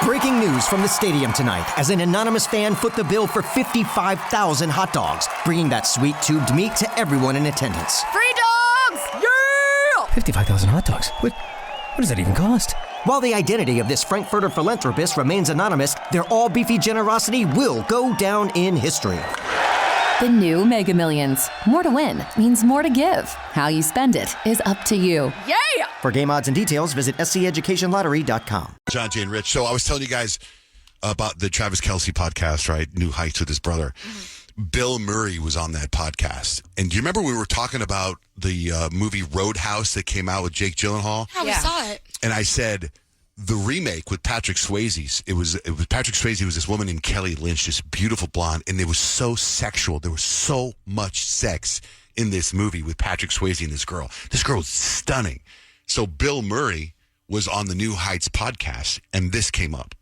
Breaking news from the stadium tonight as an anonymous fan foot the bill for 55,000 hot dogs, bringing that sweet tubed meat to everyone in attendance. Free dogs! Yeah! 55,000 hot dogs? What does that even cost? While the identity of this Frankfurter philanthropist remains anonymous, their all-beefy generosity will go down in history. The new Mega Millions. More to win means more to give. How you spend it is up to you. Yeah! For game odds and details, visit SCEducationLottery.com. John, Jay, and Rich. So I was telling you guys about the Travis Kelce podcast, right? New Heights with his brother. Mm-hmm. Bill Murray was on that podcast. And do you remember we were talking about the movie Roadhouse that came out with Jake Gyllenhaal? Yeah, we saw it. And I said, the remake with Patrick Swayze, it was Patrick Swayze was this woman named Kelly Lynch, this beautiful blonde, and it was so sexual. There was so much sex in this movie with Patrick Swayze and this girl. This girl was stunning. So Bill Murray was on the New Heights podcast, and this came up.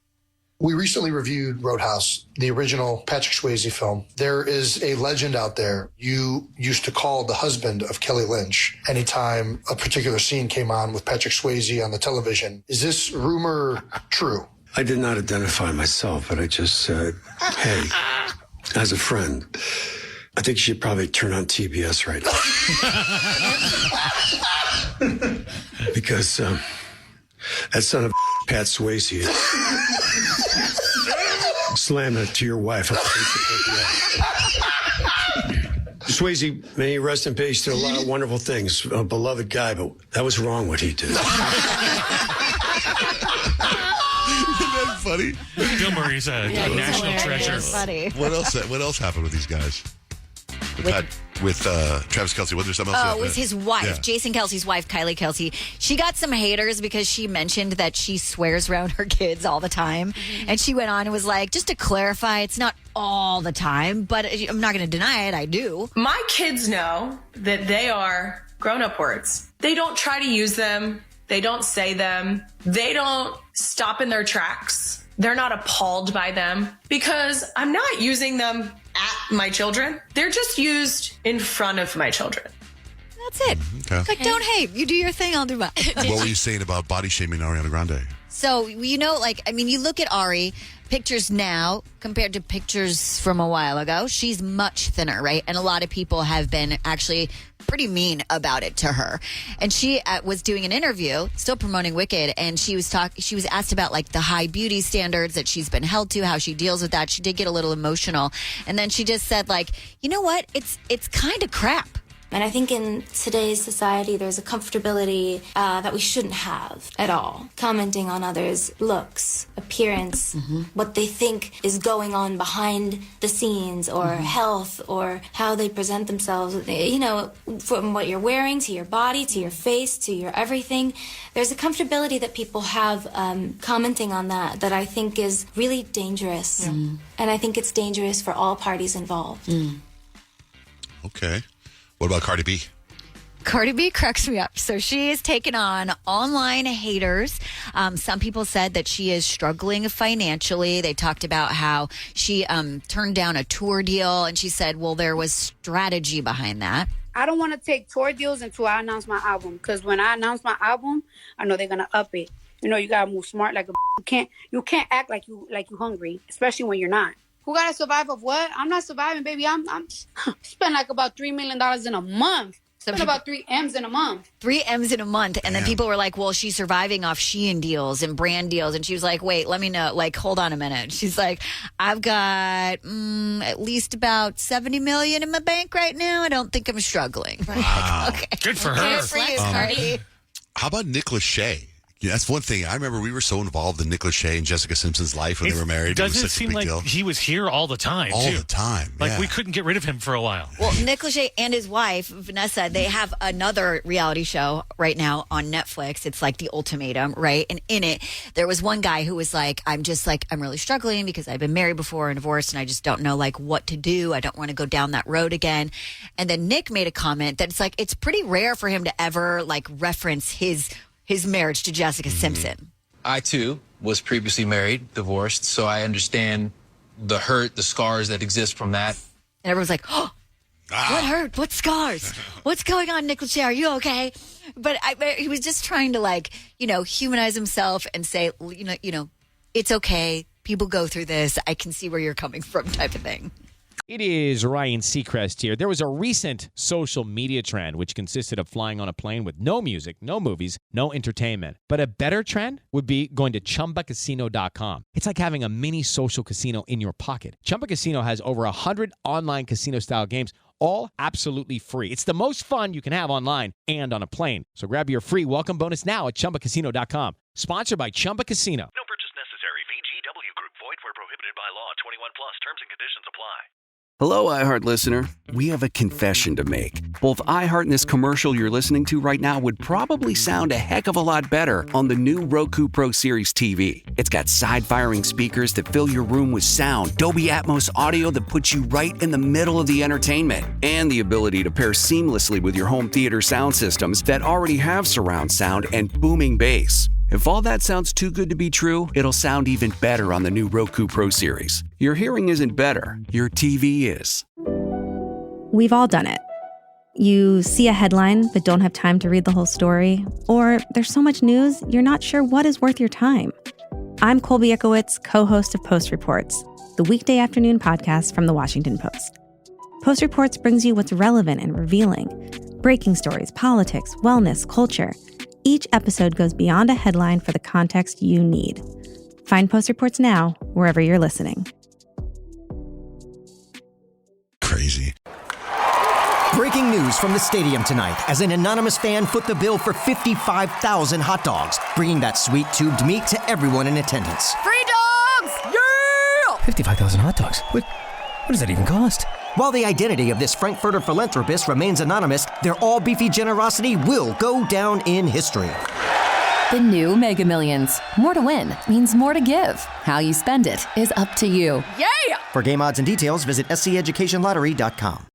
We recently reviewed Roadhouse, the original Patrick Swayze film. There is a legend out there. You used to call the husband of Kelly Lynch anytime a particular scene came on with Patrick Swayze on the television. Is this rumor true? I did not identify myself, but I just said, hey, as a friend, I think you should probably turn on TBS right now. Because that son of Pat Swayze is slamming it to your wife. Swayze, may he rest in peace, did a lot of wonderful things. A beloved guy, but that was wrong what he did. Isn't that funny? Bill Murray's a national treasure. Funny. What else happened with these guys? With Travis Kelce, was there something else? Oh, it was his wife, Yeah. Jason Kelce's wife, Kylie Kelce. She got some haters because she mentioned that she swears around her kids all the time. And she went on and was like, just to clarify, it's not all the time, but I'm not going to deny it. I do. My kids know that they are grown-up words. They don't try to use them. They don't say them. They don't stop in their tracks. They're not appalled by them because I'm not using them at my children. They're just used in front of my children. That's it. Okay. Like, don't hate. You do your thing, I'll do mine. What were you saying about body shaming Ariana Grande? So, you look at Ari, pictures now compared to pictures from a while ago, she's much thinner, right? And a lot of people have been actually pretty mean about it to her. And she was doing an interview, still promoting Wicked, and she was asked about like the high beauty standards that she's been held to, how she deals with that. She did get a little emotional. And then she just said like, you know what? It's kind of crap. And I think in today's society, there's a comfortability that we shouldn't have at all. Commenting on others' looks, appearance, what they think is going on behind the scenes, or health, or how they present themselves. You know, from what you're wearing to your body, to your face, to your everything. There's a comfortability that people have commenting on that I think is really dangerous. And I think it's dangerous for all parties involved. Okay. What about Cardi B? Cardi B cracks me up. So she is taking on online haters. Some people said that she is struggling financially. They talked about how she turned down a tour deal, and she said, well, there was strategy behind that. I don't want to take tour deals until I announce my album, because when I announce my album, I know they're gonna up it. You know, you gotta move smart like a. You can't act like you hungry, especially when you're not. Who gotta survive of what? I'm not surviving, baby. I'm spend like about $3 million in a month. Spend about 3 M's in a month. 3 M's in a month. And then Damn. people were like, well, she's surviving off Shein deals and brand deals. And she was like, wait, let me know. Like, hold on a minute. She's like, I've got at least about 70 million in my bank right now. I don't think I'm struggling. Wow. Okay. Good for her. Good for you, Cardi. How about Nick Lachey? Yeah, that's one thing. I remember we were so involved in Nick Lachey and Jessica Simpson's life when they were married. Doesn't it it was such seem a big like deal. he was here all the time, All too? the time. Like, yeah. we couldn't get rid of him for a while. Well, Nick Lachey and his wife, Vanessa, they have another reality show right now on Netflix. It's like The Ultimatum, right? And in it, there was one guy who was like, I'm really struggling because I've been married before and divorced, and I just don't know like what to do. I don't want to go down that road again. And then Nick made a comment that it's like, it's pretty rare for him to ever like reference his marriage to Jessica Simpson. I, too, was previously married, divorced, so I understand the hurt, the scars that exist from that. And everyone's like, oh, what hurt? What scars? What's going on, Nick Lachey? Are you okay? But he was just trying to, like, humanize himself and say, it's okay. People go through this. I can see where you're coming from type of thing. It is Ryan Seacrest here. There was a recent social media trend which consisted of flying on a plane with no music, no movies, no entertainment. But a better trend would be going to ChumbaCasino.com. It's like having a mini social casino in your pocket. Chumba Casino has over 100 online casino-style games, all absolutely free. It's the most fun you can have online and on a plane. So grab your free welcome bonus now at ChumbaCasino.com. Sponsored by Chumba Casino. No purchase necessary. VGW Group. Void where prohibited by law. 21 plus. Terms and conditions apply. Hello, iHeart listener. We have a confession to make. Both iHeart and this commercial you're listening to right now would probably sound a heck of a lot better on the new Roku Pro Series TV. It's got side-firing speakers that fill your room with sound, Dolby Atmos audio that puts you right in the middle of the entertainment, and the ability to pair seamlessly with your home theater sound systems that already have surround sound and booming bass. If all that sounds too good to be true, it'll sound even better on the new Roku Pro Series. Your hearing isn't better, your TV is. We've all done it. You see a headline but don't have time to read the whole story, or there's so much news you're not sure what is worth your time. I'm Colby Ekowitz, co-host of Post Reports, the weekday afternoon podcast from The Washington Post. Post Reports brings you what's relevant and revealing. Breaking stories, politics, wellness, culture. Each episode goes beyond a headline for the context you need. Find Post Reports now, wherever you're listening. Crazy. Breaking news from the stadium tonight as an anonymous fan foot the bill for 55,000 hot dogs, bringing that sweet tubed meat to everyone in attendance. Free dogs! Yeah! 55,000 hot dogs? What does that even cost? While the identity of this Frankfurter philanthropist remains anonymous, their all-beefy generosity will go down in history. The new Mega Millions. More to win means more to give. How you spend it is up to you. Yeah! For game odds and details, visit sceducationlottery.com.